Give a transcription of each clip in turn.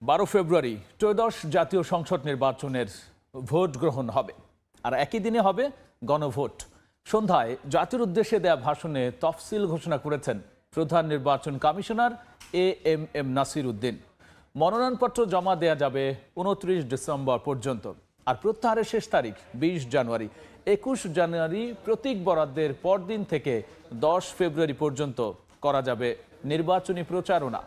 12 ফেব্রুয়ারি ত্রয়োদশ জাতীয় সংসদ নির্বাচনের ভোট গ্রহণ হবে আর একই দিনে হবে গণভোট। সন্ধ্যায় জাতির উদ্দেশ্যে দেয়া ভাষণে তফসিল ঘোষণা করেছেন প্রধান নির্বাচন কমিশনার এএমএম নাসির উদ্দিন। মনোনয়নপত্র জমা দেয়া যাবে 29 ডিসেম্বর পর্যন্ত আর প্রত্যাহারের শেষ তারিখ 20 জানুয়ারি। 21 জানুয়ারি প্রতীক বরাদ্দের পরদিন থেকে 10 ফেব্রুয়ারি পর্যন্ত করা যাবে নির্বাচনী প্রচারণা।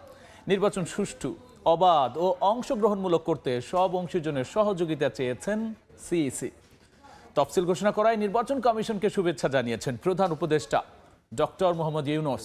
নির্বাচন সুষ্ঠু, অবাধ ও অংশগ্রহণমূলক করতে সব অংশীজনের সহযোগিতা চেয়েছেন সিইসি। তফসিল ঘোষণা করায় নির্বাচন কমিশনকে শুভেচ্ছা জানিয়েছেন প্রধান উপদেষ্টা ডক্টর মোহাম্মদ ইউনূস।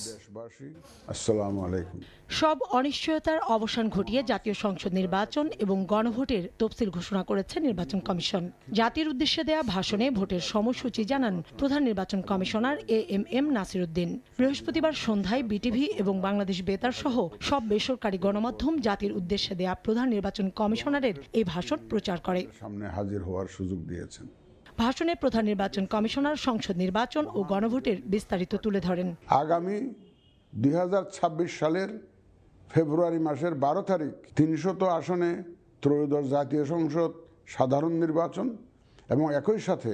আসসালামু আলাইকুম। সব অনিশ্চয়তার অবসান ঘটিয়ে জাতীয় সংসদ নির্বাচন এবং গণভোটের তফসিল ঘোষণা করেছে নির্বাচন কমিশন। জাতির উদ্দেশ্যে দেয়া ভাষণে ভোটের সময়সূচি জানান প্রধান নির্বাচন কমিশনার এএমএম নাসির উদ্দিন। বৃহস্পতিবার সন্ধ্যায় বিটিভি এবং বাংলাদেশ বেতার সহ সব বেসরকারি গণমাধ্যম জাতির উদ্দেশ্যে দেয়া প্রধান নির্বাচন কমিশনারের এই ভাষণ প্রচার করে। সামনে হাজির হওয়ার সুযোগ দিয়েছেন। ভাষণে প্রধান নির্বাচন কমিশনার সংসদ নির্বাচন ও গণভোটের বিস্তারিত তুলে ধরেন। আগামী 2026 সালের ফেব্রুয়ারি মাসের 12 তারিখ 300 আসনে ত্রয়োদশ জাতীয় সংসদ সাধারণ নির্বাচন এবং একই সাথে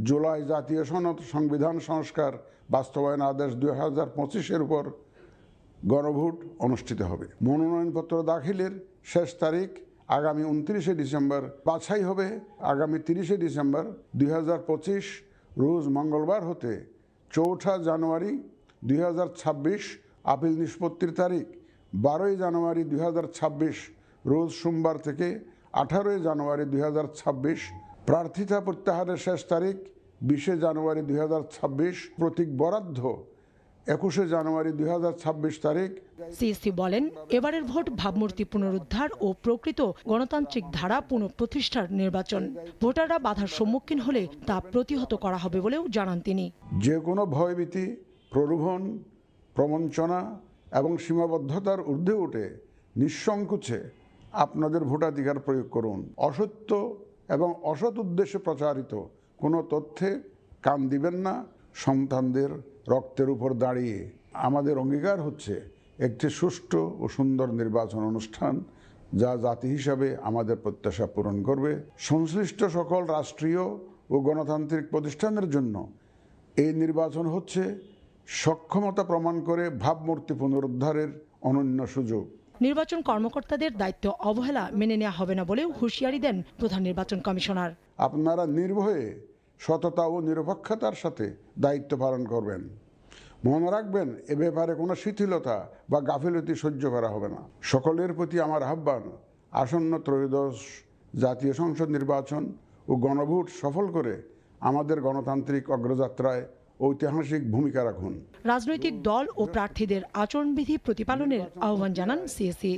জুলাই জাতীয় সনদ সংবিধান সংস্কার বাস্তবায়ন আদেশ 2025-এর উপর গণভোট অনুষ্ঠিত হবে। মনোনয়নপত্র দাখিলের শেষ তারিখ আগামী 29 ডিসেম্বর। বাছাই হবে আগামী 30 ডিসেম্বর 2025 রোজ মঙ্গলবার হতে 4 জানুয়ারি 2026 আপিল নিষ্পত্তির তারিখ। 12 জানুয়ারি 2026 রোজ সোমবার থেকে 18 জানুয়ারি 2026 প্রার্থিতা প্রত্যাহারের শেষ তারিখ 20 জানুয়ারি 2026 প্রতীক বরাদ্দ 21 জানুয়ারি 2026 তারিখ। সিইসি বলেন, এবারের ভোট ভাবমূর্তি পুনরুদ্ধার ও প্রকৃত গণতান্ত্রিক ধারা পুনঃপ্রতিষ্ঠার নির্বাচন। ভোটাররা বাধার সম্মুখীন হলে তা প্রতিহত করা হবে বলেও জানান তিনি। যে কোনো ভয়ভীতি, প্রলোভন, প্রবঞ্চনা এবং সীমাবদ্ধতার ঊর্ধ্বে উঠে নিঃসংকোচে আপনাদের ভোটাধিকার প্রয়োগ করুন। অসত্য এবং অসৎ উদ্দেশ্যে প্রচারিত কোনো তথ্যে কান দিবেন না। সন্তানদের রক্তের উপর দাঁড়িয়ে আমাদের অঙ্গীকার হচ্ছে একটি সুষ্ঠু ও সুন্দর নির্বাচন অনুষ্ঠান যা জাতি হিসাবে আমাদের প্রত্যাশা পূরণ করবে। সংশ্লিষ্ট সকল রাষ্ট্রীয় ও গণতান্ত্রিক প্রতিষ্ঠানের জন্য এই নির্বাচন হচ্ছে সক্ষমতা প্রমাণ করে ভাবমূর্তি পুনরুদ্ধারের অনন্য সুযোগ। নির্বাচন কর্মকর্তাদের দায়িত্ব অবহেলা মেনে নেওয়া হবে না বলেও হুঁশিয়ারি দেন প্রধান নির্বাচন কমিশনার। আপনারা নির্ভয়ে সততা ও নিরপেক্ষতার সাথে দায়িত্ব পালন করবেন। মনে রাখবেন, এ ব্যাপারে কোনো শিথিলতা বা গাফিলতি সহ্য করা হবে না। সকলের প্রতি আমার আহ্বান, আসন্ন ত্রয়োদশ জাতীয় সংসদ নির্বাচন ও গণভোট সফল করে আমাদের গণতান্ত্রিক অগ্রযাত্রায় ঐতিহাসিক ভূমিকা রাখুন। রাজনৈতিক দল ও প্রার্থীদের আচরণবিধি প্রতিপালনের আহ্বান জানান সিইসি।